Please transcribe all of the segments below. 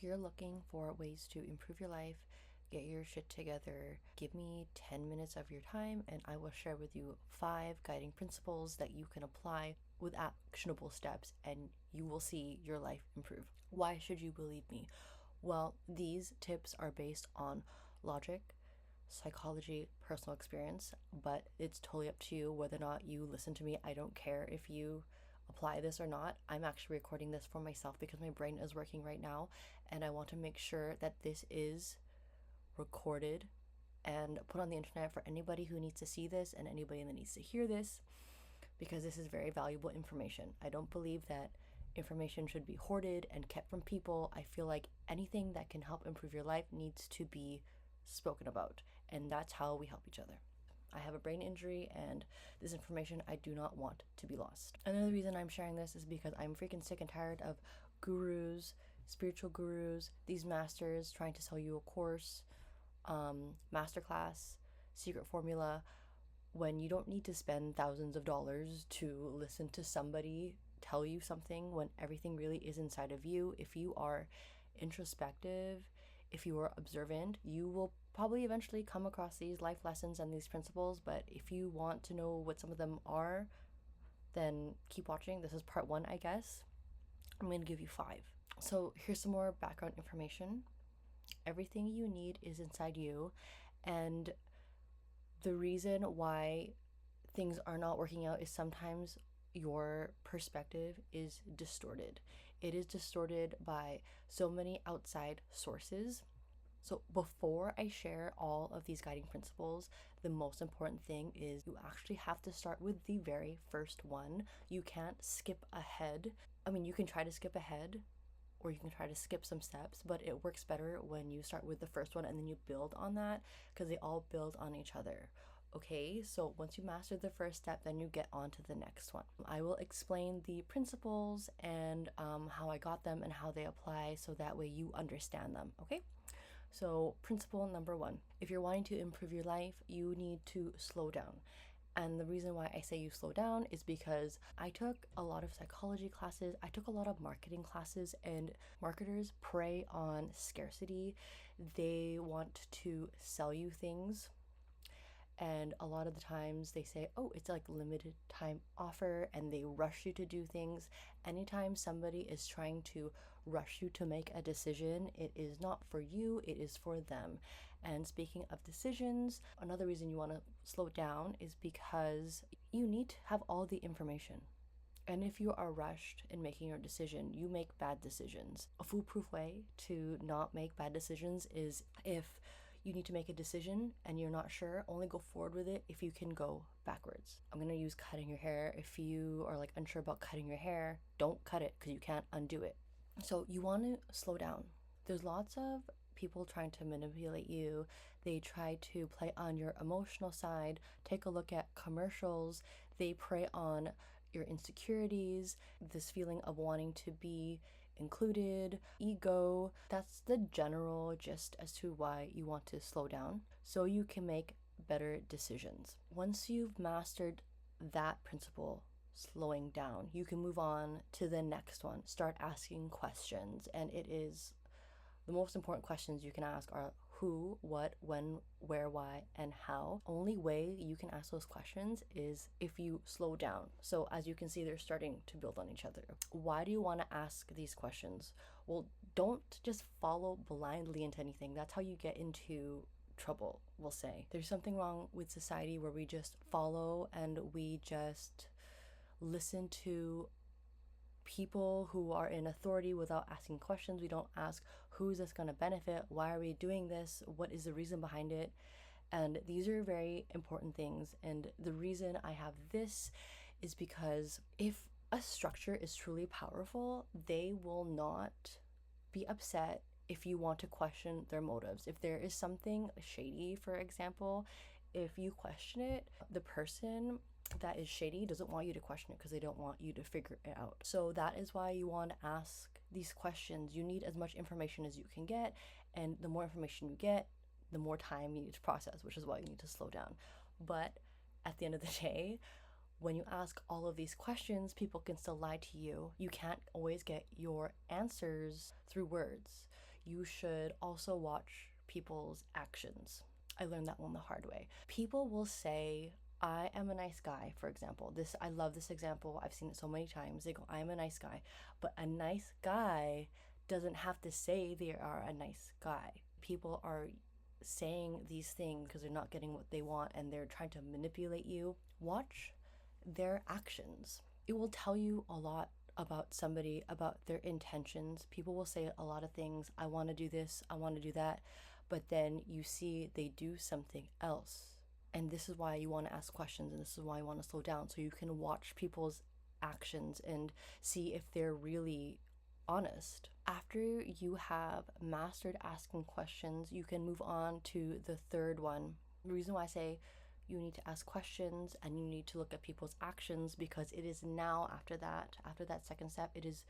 If you're looking for ways to improve your life, get your shit together, give me 10 minutes of your time and I will share with you 5 guiding principles that you can apply with actionable steps and you will see your life improve. Why should you believe me? Well, these tips are based on logic, psychology, personal experience, but it's totally up to you whether or not you listen to me. I don't care if you apply this or not. I'm actually recording this for myself because my brain is working right now and I want to make sure that this is recorded and put on the internet for anybody who needs to see this and anybody that needs to hear this, because this is very valuable information. I don't believe that information should be hoarded and kept from people. I feel like anything that can help improve your life needs to be spoken about, and that's how we help each other. I have a brain injury and this information I do not want to be lost. Another reason I'm sharing this is because I'm freaking sick and tired of gurus, spiritual gurus, these masters trying to sell you a course, masterclass, secret formula, when you don't need to spend thousands of dollars to listen to somebody tell you something when everything really is inside of you. If you are introspective, if you are observant, you will probably eventually come across these life lessons and these principles. But if you want to know what some of them are, then keep watching. This is part 1, I guess. I'm going to give you 5. So here's some more background information. Everything you need is inside you, and the reason why things are not working out is sometimes your perspective is distorted. It is distorted by so many outside sources. So before I share all of these guiding principles, the most important thing is you actually have to start with the very first one. You can't skip ahead. I mean, you can try to skip ahead or you can try to skip some steps, but it works better when you start with the first one and then you build on that, because they all build on each other. Okay, so once you master the first step, then you get on to the next one. I will explain the principles and how I got them and how they apply, so that way you understand them, okay? So principle number 1, if you're wanting to improve your life, you need to slow down. And the reason why I say you slow down is because I took a lot of psychology classes, I took a lot of marketing classes, and marketers prey on scarcity. They want to sell you things. And a lot of the times they say, oh, it's like limited time offer, and they rush you to do things. Anytime somebody is trying to rush you to make a decision, it is not for you, it is for them. And speaking of decisions, another reason you want to slow down is because you need to have all the information. And if you are rushed in making your decision, you make bad decisions. A foolproof way to not make bad decisions is, if you need to make a decision and you're not sure, only go forward with it if you can go backwards. I'm gonna use cutting your hair. If you are like unsure about cutting your hair, don't cut it because you can't undo it. So you want to slow down. There's lots of people trying to manipulate you. They try to play on your emotional side. Take a look at commercials. They prey on your insecurities, this feeling of wanting to be included, ego. That's the general gist as to why you want to slow down, so you can make better decisions. Once you've mastered that principle, slowing down, you can move on to the next one. Start asking questions, and it is the most important questions you can ask are who, what, when, where, why, and how. Only way you can ask those questions is if you slow down. So as you can see, they're starting to build on each other. Why do you want to ask these questions? Well, don't just follow blindly into anything. That's how you get into trouble, we'll say. There's something wrong with society where we just follow and we just listen to people who are in authority without asking questions. We don't ask, who is this going to benefit? Why are we doing this? What is the reason behind it? And these are very important things. And the reason I have this is because if a structure is truly powerful, they will not be upset if you want to question their motives. If there is something shady, for example, if you question it, the person that is shady doesn't want you to question it because they don't want you to figure it out. So that is why you want to ask these questions. You need as much information as you can get, and the more information you get, the more time you need to process, which is why you need to slow down. But at the end of the day, when you ask all of these questions, people can still lie to you. You can't always get your answers through words. You should also watch people's actions. I learned that one the hard way. People will say, I am a nice guy, for example. I love this example. I've seen it so many times. They go, I am a nice guy. But a nice guy doesn't have to say they are a nice guy. People are saying these things because they're not getting what they want and they're trying to manipulate you. Watch their actions. It will tell you a lot about somebody, about their intentions. People will say a lot of things. I want to do this, I want to do that. But then you see they do something else. And this is why you want to ask questions, and this is why you want to slow down, so you can watch people's actions and see if they're really honest. After you have mastered asking questions, you can move on to the third one. The reason why I say you need to ask questions and you need to look at people's actions, because it is now, after that second step, it is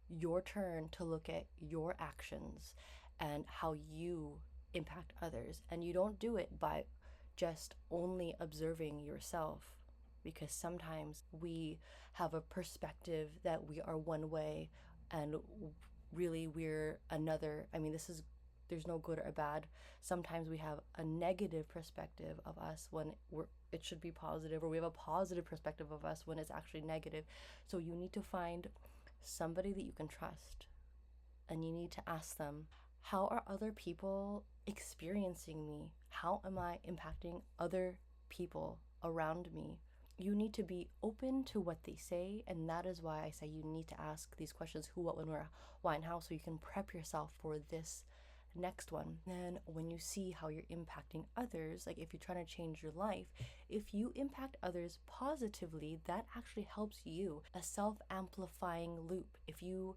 your turn to look at your actions and how you impact others. And you don't do it by just only observing yourself, because sometimes we have a perspective that we are one way and really we're another. I mean, there's no good or bad. Sometimes we have a negative perspective of us when it should be positive, or we have a positive perspective of us when it's actually negative. So you need to find somebody that you can trust, and you need to ask them, how are other people experiencing me? How am I impacting other people around me? You need to be open to what they say, and that is why I say you need to ask these questions: who, what, when, where, why, and how, so you can prep yourself for this next one. Then when you see how you're impacting others, like if you're trying to change your life, if you impact others positively, that actually helps you. A self-amplifying loop. If you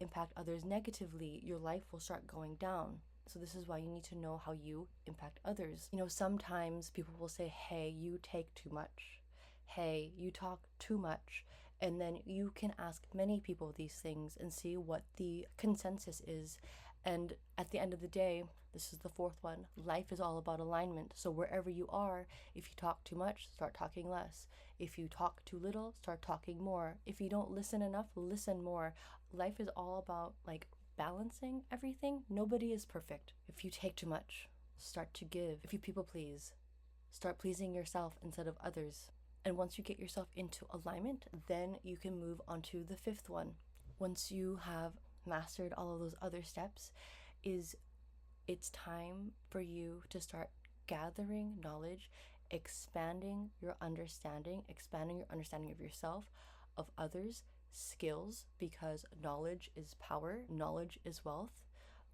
impact others negatively, your life will start going down. So this is why you need to know how you impact others. Sometimes people will say, hey, you take too much. Hey, you talk too much. And then you can ask many people these things and see what the consensus is. And at the end of the day, this is the fourth one, life is all about alignment. So wherever you are, if you talk too much, start talking less. If you talk too little, start talking more. If you don't listen enough, listen more. Life is all about balancing everything. Nobody is perfect. If you take too much, start to give. If you people please, start pleasing yourself instead of others. And once you get yourself into alignment, then you can move on to the fifth one. Once you have mastered all of those other steps, it's time for you to start gathering knowledge, expanding your understanding of yourself, of others, skills, because knowledge is power, knowledge is wealth.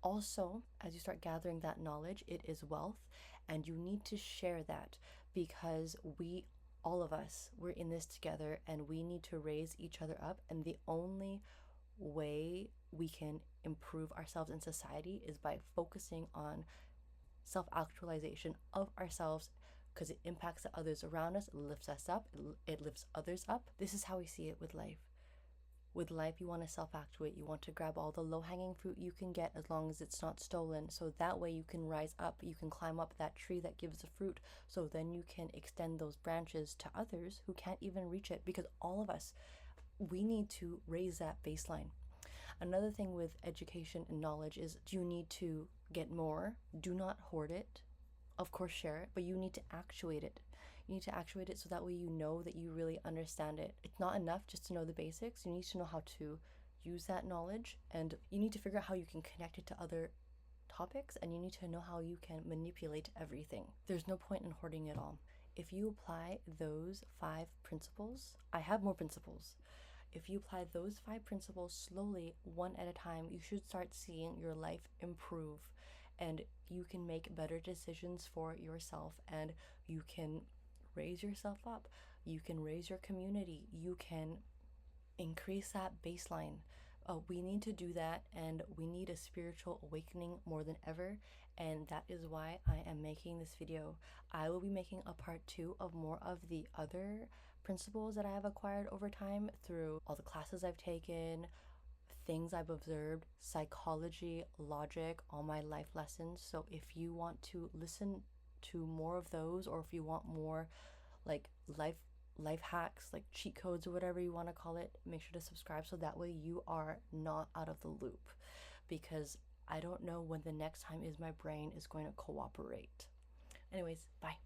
Also, as you start gathering that knowledge, it is wealth, and you need to share that, because all of us, we're in this together, and we need to raise each other up. And the only way we can improve ourselves in society is by focusing on self-actualization of ourselves, because it impacts the others around us, it lifts us up, it lifts others up. This is how we see it with life. With life, you want to self-actuate. You want to grab all the low-hanging fruit you can get, as long as it's not stolen. So that way you can rise up, you can climb up that tree that gives the fruit. So then you can extend those branches to others who can't even reach it, because all of us, we need to raise that baseline. Another thing with education and knowledge is you need to get more. Do not hoard it. Of course, share it, but you need to actuate it. You need to actuate it so that way you know that you really understand it. It's not enough just to know the basics. You need to know how to use that knowledge, and you need to figure out how you can connect it to other topics, and you need to know how you can manipulate everything. There's no point in hoarding it all. If you apply those 5 principles, I have more principles. If you apply those 5 principles slowly, one at a time, you should start seeing your life improve, and you can make better decisions for yourself, and you can raise yourself up. You can raise your community. You can increase that baseline. We need to do that, and we need a spiritual awakening more than ever, and that is why I am making this video. I will be making a part 2 of more of the other principles that I have acquired over time through all the classes I've taken, things I've observed, psychology, logic, all my life lessons. So if you want to listen to more of those, or if you want more life hacks, like cheat codes or whatever you want to call it, make sure to subscribe, so that way you are not out of the loop. Because I don't know when the next time is my brain is going to cooperate. Anyways, bye.